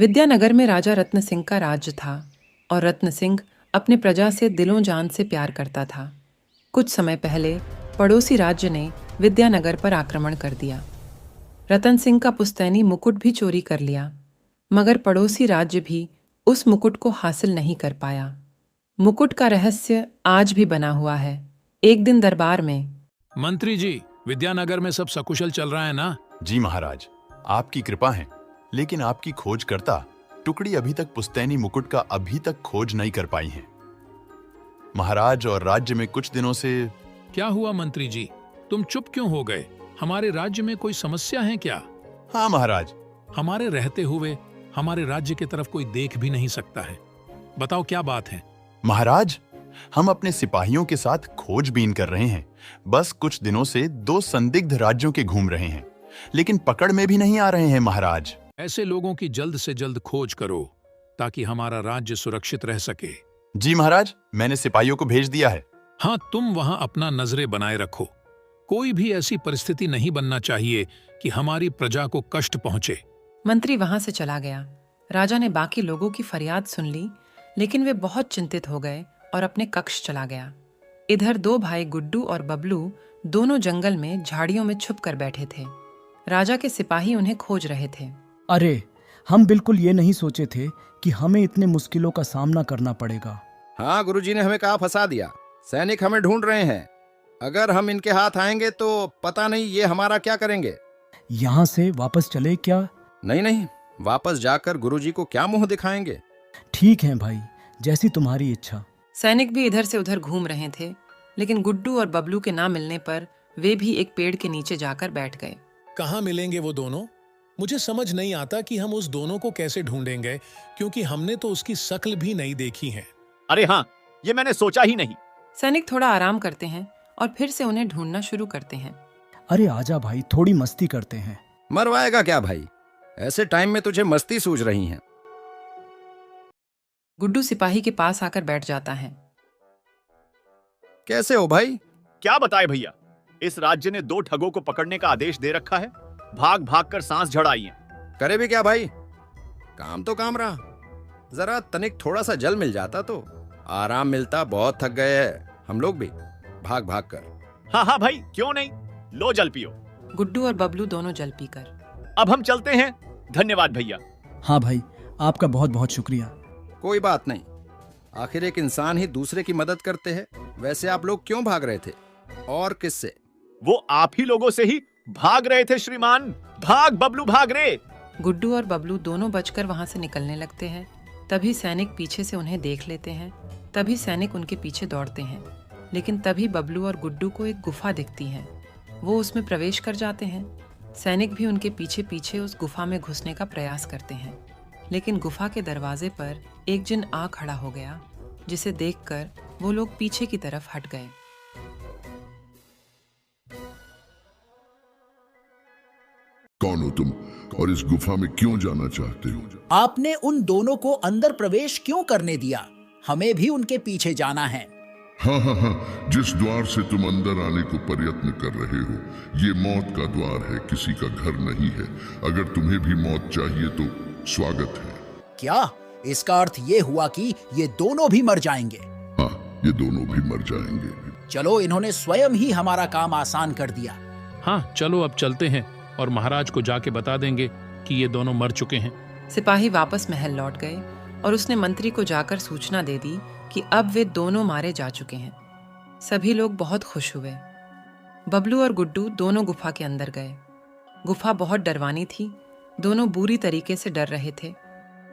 विद्यानगर में राजा रत्न सिंह का राज्य था और रत्न सिंह अपने प्रजा से दिलों जान से प्यार करता था। कुछ समय पहले पड़ोसी राज्य ने विद्यानगर पर आक्रमण कर दिया। रतन सिंह का पुस्तैनी मुकुट भी चोरी कर लिया, मगर पड़ोसी राज्य भी उस मुकुट को हासिल नहीं कर पाया। मुकुट का रहस्य आज भी बना हुआ है। एक दिन दरबार में, मंत्री जी, विद्यानगर में सब सकुशल चल रहा है ना? जी महाराज, आपकी कृपा है, लेकिन आपकी खोजकर्ता टुकड़ी अभी तक पुस्तैनी मुकुट का अभी तक खोज नहीं कर पाई है। महाराज, और राज्य में कुछ दिनों से। क्या हुआ मंत्री जी, तुम चुप क्यों हो गए? हमारे राज्य में कोई समस्या है क्या? हाँ महाराज। हमारे रहते हुए हमारे राज्य की तरफ कोई देख भी नहीं सकता है। बताओ क्या बात है? महाराज, हम अपने सिपाहियों के साथ खोजबीन कर रहे हैं। बस कुछ दिनों से 2 संदिग्ध राज्यों के घूम रहे हैं, लेकिन पकड़ में भी नहीं आ रहे हैं महाराज। ऐसे लोगों की जल्द से जल्द खोज करो ताकि हमारा राज्य सुरक्षित रह सके। जी महाराज, मैंने सिपाहियों को भेज दिया है। हाँ, तुम वहां अपना नजरें बनाए रखो। कोई भी ऐसी परिस्थिति नहीं बनना चाहिए कि हमारी प्रजा को कष्ट पहुंचे। मंत्री वहां से चला गया। राजा ने बाकी लोगों की फरियाद सुन ली, लेकिन वे बहुत चिंतित हो गए और अपने कक्ष चला गया। इधर 2 भाई गुड्डू और बबलू दोनों जंगल में झाड़ियों में छुप कर बैठे थे। राजा के सिपाही उन्हें खोज रहे थे। अरे, हम बिल्कुल ये नहीं सोचे थे कि हमें इतने मुश्किलों का सामना करना पड़ेगा। हाँ, गुरुजी ने हमें कहाँ फंसा दिया। सैनिक हमें ढूंढ रहे हैं। अगर हम इनके हाथ आएंगे तो पता नहीं ये हमारा क्या करेंगे। यहाँ से वापस चले क्या? नहीं नहीं, वापस जाकर गुरुजी को क्या मुंह दिखाएंगे। ठीक है भाई, जैसी तुम्हारी इच्छा। सैनिक भी इधर से उधर घूम रहे थे, लेकिन गुड्डू और बबलू के ना मिलने पर वे भी एक पेड़ के नीचे जाकर बैठ गए। कहाँ मिलेंगे वो दोनों? मुझे समझ नहीं आता कि हम उस दोनों को कैसे ढूंढेंगे, क्योंकि हमने तो उसकी शक्ल भी नहीं देखी है। अरे हाँ, ये मैंने सोचा ही नहीं। सैनिक थोड़ा आराम करते हैं और फिर से उन्हें ढूंढना शुरू करते हैं। अरे आजा भाई, थोड़ी मस्ती करते हैं। मरवाएगा क्या भाई? ऐसे टाइम में तुझे मस्ती सूझ रही है। गुड्डू सिपाही के पास आकर बैठ जाता है। कैसे हो भाई? क्या बताए भैया, इस राज्य ने 2 ठगों को पकड़ने का आदेश दे रखा है। भाग भाग कर सांस झड़ाई है। करे भी क्या भाई? काम तो काम रहा। जरा तनिक थोड़ा सा जल मिल जाता तो आराम मिलता। बहुत थक गए हैं हम लोग भी, भाग भाग कर। हाँ हाँ भाई, क्यों नहीं, लो जल पियो। गुड्डू और बबलू दोनों जल पीकर। अब हम चलते हैं। धन्यवाद भैया। हाँ भाई, आपका बहुत बहुत शुक्रिया। कोई बात नहीं, आखिर एक इंसान ही दूसरे की मदद करते हैं। वैसे आप लोग क्यों भाग रहे थे और किससे? वो आप ही लोगों से ही भाग रहे थे श्रीमान। भाग बबलू, भाग रे। गुड्डू और बबलू दोनों बचकर वहां से निकलने लगते हैं। तभी सैनिक पीछे से उन्हें देख लेते हैं। तभी सैनिक उनके पीछे दौड़ते हैं, लेकिन तभी बबलू और गुड्डू को एक गुफा दिखती है। वो उसमें प्रवेश कर जाते हैं। सैनिक भी उनके पीछे पीछे उस गुफा में घुसने का प्रयास करते हैं, लेकिन गुफा के दरवाजे पर एक जिन आ खड़ा हो गया, जिसे देखकर वो लोग पीछे की तरफ हट गए। कौन हो तुम और इस गुफा में क्यों जाना चाहते हो? आपने उन दोनों को अंदर प्रवेश क्यों करने दिया? हमें भी उनके पीछे जाना है। हाँ, जिस द्वार से तुम अंदर आने को प्रयत्न कर रहे हो, ये मौत का द्वार है, किसी का घर नहीं है। अगर तुम्हें भी मौत चाहिए तो स्वागत है। क्या इसका अर्थ ये हुआ कि ये दोनों भी मर जाएंगे? हाँ, ये दोनों भी मर जाएंगे। चलो, इन्होंने स्वयं ही हमारा काम आसान कर दिया। हाँ चलो, अब चलते हैं और महाराज को जाके बता देंगे कि ये दोनों मर चुके हैं। सिपाही वापस महल लौट गए और उसने मंत्री को जाकर सूचना दे दी कि अब वे दोनों मारे जा चुके हैं। सभी लोग बहुत खुश हुए। बबलू और गुड्डू दोनों गुफा के अंदर गए। गुफा बहुत डरवानी थी। दोनों बुरी तरीके से डर रहे थे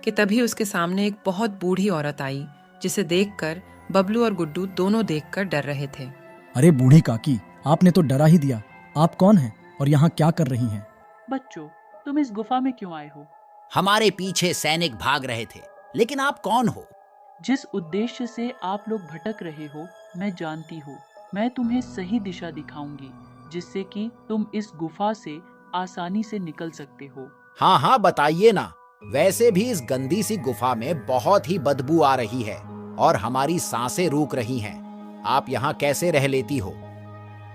कि तभी उसके सामने एक बहुत बूढ़ी औरत आई, जिसे देखकर बबलू और गुड्डू दोनों देखकर डर रहे थे। अरे बूढ़ी काकी, आपने तो डरा ही दिया। आप कौन हैं और यहाँ क्या कर रही हैं? बच्चों, तुम इस गुफा में क्यों आए हो? हमारे पीछे सैनिक भाग रहे थे, लेकिन आप कौन हो? जिस उद्देश्य से आप लोग भटक रहे हो, मैं जानती हूँ। मैं तुम्हें सही दिशा दिखाऊंगी, जिससे कि तुम इस गुफा से आसानी से निकल सकते हो। हाँ हाँ, बताइए ना। वैसे भी इस गंदी सी गुफा में बहुत ही बदबू आ रही है और हमारी सांसें रुक रही हैं। आप यहाँ कैसे रह लेती हो?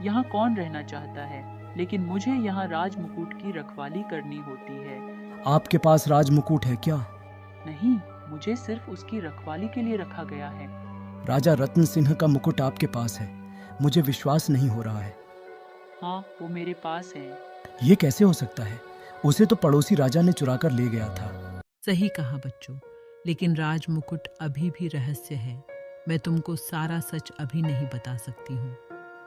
यहाँ कौन रहना चाहता है, लेकिन मुझे यहाँ राज मुकुट की रखवाली करनी होती है। आपके पास राज मुकुट है क्या? नहीं, मुझे सिर्फ उसकी रखवाली के लिए रखा गया है। राजा रत्न सिंह का मुकुट आपके पास है। मुझे विश्वास नहीं हो रहा है। हाँ, वो मेरे पास है। ये कैसे हो सकता है? उसे तो पड़ोसी राजा ने चुरा कर ले गया था। सही कहा बच्चों, लेकिन राज मुकुट अभी भी रहस्य है। मैं तुमको सारा सच अभी नहीं बता सकती हूँ।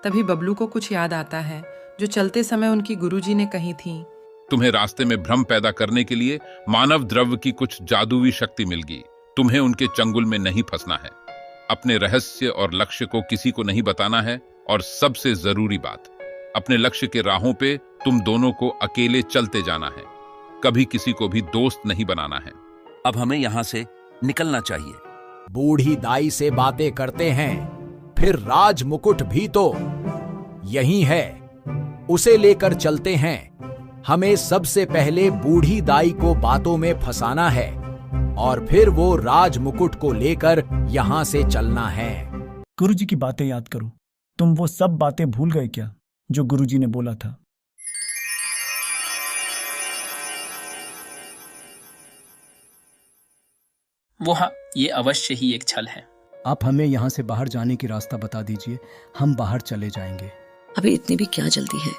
तभी बबलू को कुछ याद आता है जो चलते समय उनकी गुरुजी ने कही थी। तुम्हें रास्ते में भ्रम पैदा करने के लिए मानव द्रव्य की कुछ जादुई शक्ति मिल गई। तुम्हें उनके चंगुल में नहीं फंसना है। अपने रहस्य और लक्ष्य को किसी को नहीं बताना है, और सबसे जरूरी बात, अपने लक्ष्य के राहों पे तुम दोनों को अकेले चलते जाना है। कभी किसी को भी दोस्त नहीं बनाना है। अब हमें यहाँ से निकलना चाहिए। बूढ़ी दाई से बातें करते हैं, फिर राज मुकुट भी तो यही है। उसे लेकर चलते हैं। हमें सबसे पहले बूढ़ी दाई को बातों में फंसाना है, और फिर वो राज मुकुट को लेकर यहाँ से चलना है। गुरुजी की बातें याद करो। तुम वो सब बातें भूल गए क्या जो गुरुजी ने बोला था? वो हाँ, ये अवश्य ही एक छल है। आप हमें यहाँ से बाहर जाने की रास्ता बता दीजिए, हम बाहर चले जाएंगे। अभी इतनी भी क्या जल्दी है?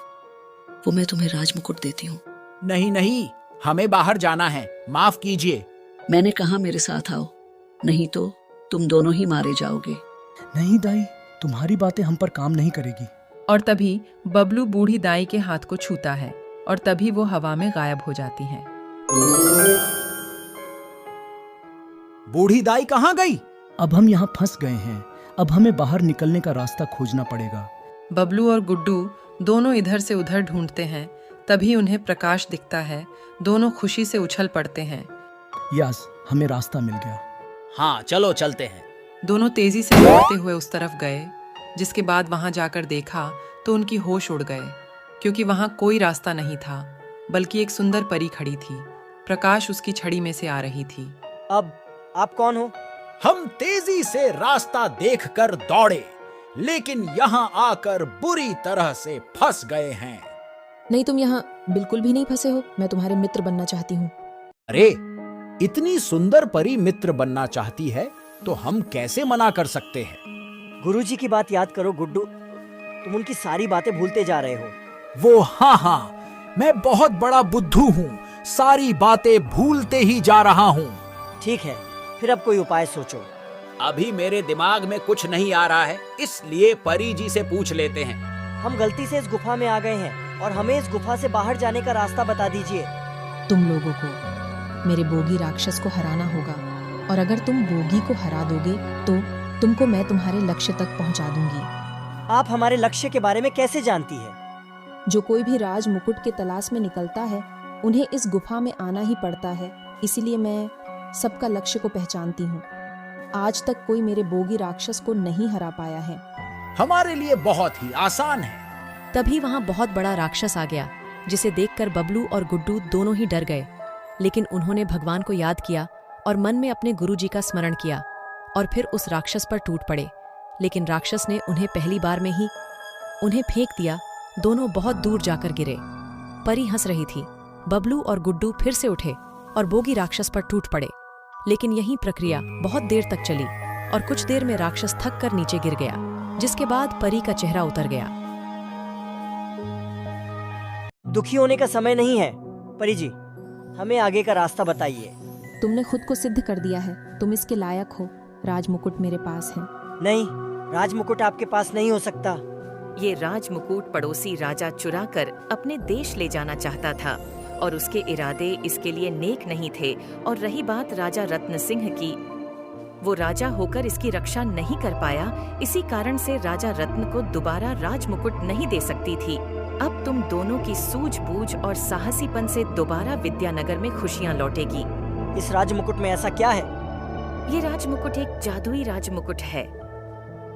वो मैं तुम्हें राज मुकुट देती हूँ। नहीं नहीं, हमें बाहर जाना है, माफ कीजिए। मैंने कहा मेरे साथ आओ, नहीं तो तुम दोनों ही मारे जाओगे। नहीं दाई, तुम्हारी बातें हम पर काम नहीं करेगी। और तभी बबलू बूढ़ी दाई के हाथ को छूता है और तभी वो हवा में गायब हो जाती हैं। बूढ़ी दाई कहाँ गई? अब हम यहाँ फंस गए हैं। अब हमें बाहर निकलने का रास्ता खोजना पड़ेगा। बबलू और गुड्डू दोनों इधर से उधर ढूंढते हैं। तभी उन्हें प्रकाश दिखता है। दोनों खुशी से उछल पड़ते हैं। यस, हमें रास्ता मिल गया। हाँ, चलो चलते हैं। दोनों तेजी से दौड़ते हुए उस तरफ गए, जिसके बाद वहां जाकर देखा तो उनकी होश उड़ गए, क्योंकि वहां कोई रास्ता नहीं था, बल्कि एक सुंदर परी खड़ी थी। प्रकाश उसकी छड़ी में से आ रही थी। अब आप कौन हो? हम तेजी से रास्ता देखकर दौड़े, लेकिन यहाँ आकर बुरी तरह से फंस गए हैं। नहीं, तुम यहाँ बिल्कुल भी नहीं फंसे हो। मैं तुम्हारे मित्र बनना चाहती हूँ। अरे, इतनी सुंदर परी मित्र बनना चाहती है तो हम कैसे मना कर सकते हैं? गुरुजी की बात याद करो गुड्डू, तुम उनकी सारी बातें भूलते जा रहे हो। वो हाँ, मैं बहुत बड़ा बुद्धू हूँ, सारी बातें भूलते ही जा रहा हूँ। ठीक है, फिर अब कोई उपाय सोचो। अभी मेरे दिमाग में कुछ नहीं आ रहा है, इसलिए परी जी से पूछ लेते हैं। हम गलती से इस गुफा में आ गए हैं और हमें इस गुफा से बाहर जाने का रास्ता बता दीजिए। तुम लोगों को मेरे बोगी राक्षस को हराना होगा, और अगर तुम बोगी को हरा दोगे तो तुमको मैं तुम्हारे लक्ष्य तक पहुंचा दूंगी। आप हमारे लक्ष्य के बारे में कैसे जानती है? जो कोई भी राज मुकुट के तलाश में निकलता है, उन्हें इस गुफा में आना ही पड़ता है। इसीलिए मैं सबका लक्ष्य को पहचानती हूँ। आज तक कोई मेरे बोगी राक्षस को नहीं हरा पाया है। हमारे लिए बहुत ही आसान है। तभी वहाँ बहुत बड़ा राक्षस आ गया, जिसे देखकर बबलू और गुड्डू दोनों ही डर गए। लेकिन उन्होंने भगवान को याद किया और मन में अपने गुरुजी का स्मरण किया, और फिर उस राक्षस पर टूट पड़े। लेकिन राक्षस ने उन्हें पहली बार में ही उन्हें फेंक दिया। दोनों बहुत दूर जाकर गिरे। परी हंस रही थी। बबलू और गुड्डू फिर से उठे और बोगी राक्षस पर टूट पड़े। लेकिन यही प्रक्रिया बहुत देर तक चली, और कुछ देर में राक्षस थक कर नीचे गिर गया, जिसके बाद परी का चेहरा उतर गया। दुखी होने का समय नहीं है। परी जी, हमें आगे का रास्ता बताइए। तुमने खुद को सिद्ध कर दिया है, तुम इसके लायक हो। राजमुकुट मेरे पास है। नहीं, राजमुकुट आपके पास नहीं हो सकता। ये राजमुकुट पड़ोसी राजा चुरा कर अपने देश ले जाना चाहता था, और उसके इरादे इसके लिए नेक नहीं थे। और रही बात राजा रत्न सिंह की, वो राजा होकर इसकी रक्षा नहीं कर पाया। इसी कारण से राजा रत्न को दोबारा राजमुकुट नहीं दे सकती थी। अब तुम दोनों की सूझबूझ और साहसीपन से दोबारा विद्यानगर में खुशियां लौटेगी। इस राजमुकुट में ऐसा क्या है? ये राजमुकुट एक जादुई राजमुकुट है।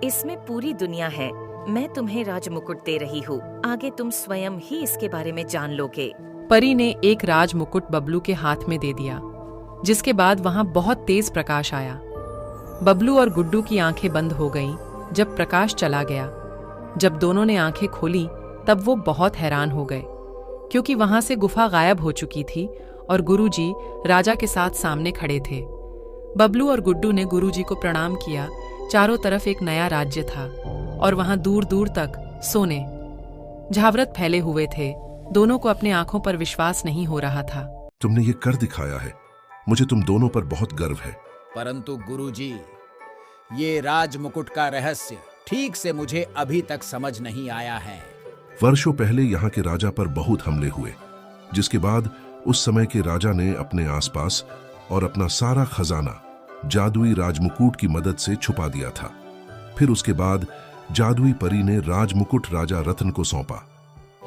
इसमें पूरी दुनिया है। मैं तुम्हें राजमुकुट दे रही हूँ। आगे तुम स्वयं ही इसके बारे में जान लोगे। परी ने एक राजमुकुट बबलू के हाथ में दे दिया, जिसके बाद वहां बहुत तेज प्रकाश आया। बबलू और गुड्डू की आंखें बंद हो गईं जब प्रकाश चला गया। जब दोनों ने आंखें खोली तब वो बहुत हैरान हो गए, क्योंकि वहां से गुफा गायब हो चुकी थी और गुरुजी राजा के साथ सामने खड़े थे। बबलू और गुड्डू ने गुरुजी को प्रणाम किया। चारों तरफ एक नया राज्य था और वहां दूर दूर तक सोने झावरत फैले हुए थे। दोनों को अपने आंखों पर विश्वास नहीं हो रहा था। तुमने ये कर दिखाया है, मुझे तुम दोनों पर बहुत गर्व है। परंतु गुरुजी, ये राजमुकुट का रहस्य ठीक से मुझे अभी तक समझ नहीं आया है। वर्षों पहले यहाँ के राजा पर बहुत हमले हुए, जिसके बाद उस समय के राजा ने अपने आसपास और अपना सारा खजाना जादुई राजमुकुट की मदद से छुपा दिया था। फिर उसके बाद जादुई परी ने राजमुकुट राजा रतन को सौंपा,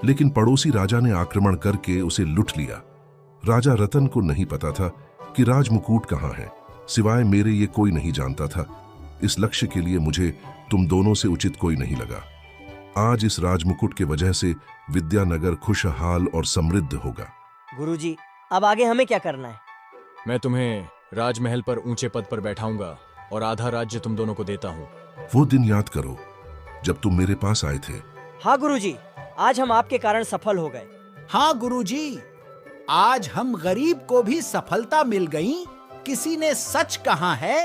लेकिन पड़ोसी राजा ने आक्रमण करके उसे लूट लिया। राजा रतन को नहीं पता था कि राजमुकुट कहाँ है, सिवाय मेरे ये कोई नहीं जानता था। इस लक्ष्य के लिए मुझे तुम दोनों से उचित कोई नहीं लगा। आज इस राजमुकुट के वजह से विद्यानगर खुशहाल और समृद्ध होगा। गुरुजी, अब आगे हमें क्या करना है? मैं तुम्हें राजमहल पर ऊंचे पद पर बैठाऊंगा और आधा राज्य तुम दोनों को देता हूँ। वो दिन याद करो जब तुम मेरे पास आए थे। हाँ गुरुजी, आज हम आपके कारण सफल हो गए। हाँ गुरुजी, आज हम गरीब को भी सफलता मिल गई। किसी ने सच कहा है,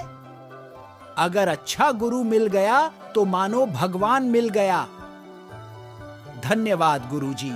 अगर अच्छा गुरु मिल गया तो मानो भगवान मिल गया। धन्यवाद गुरुजी।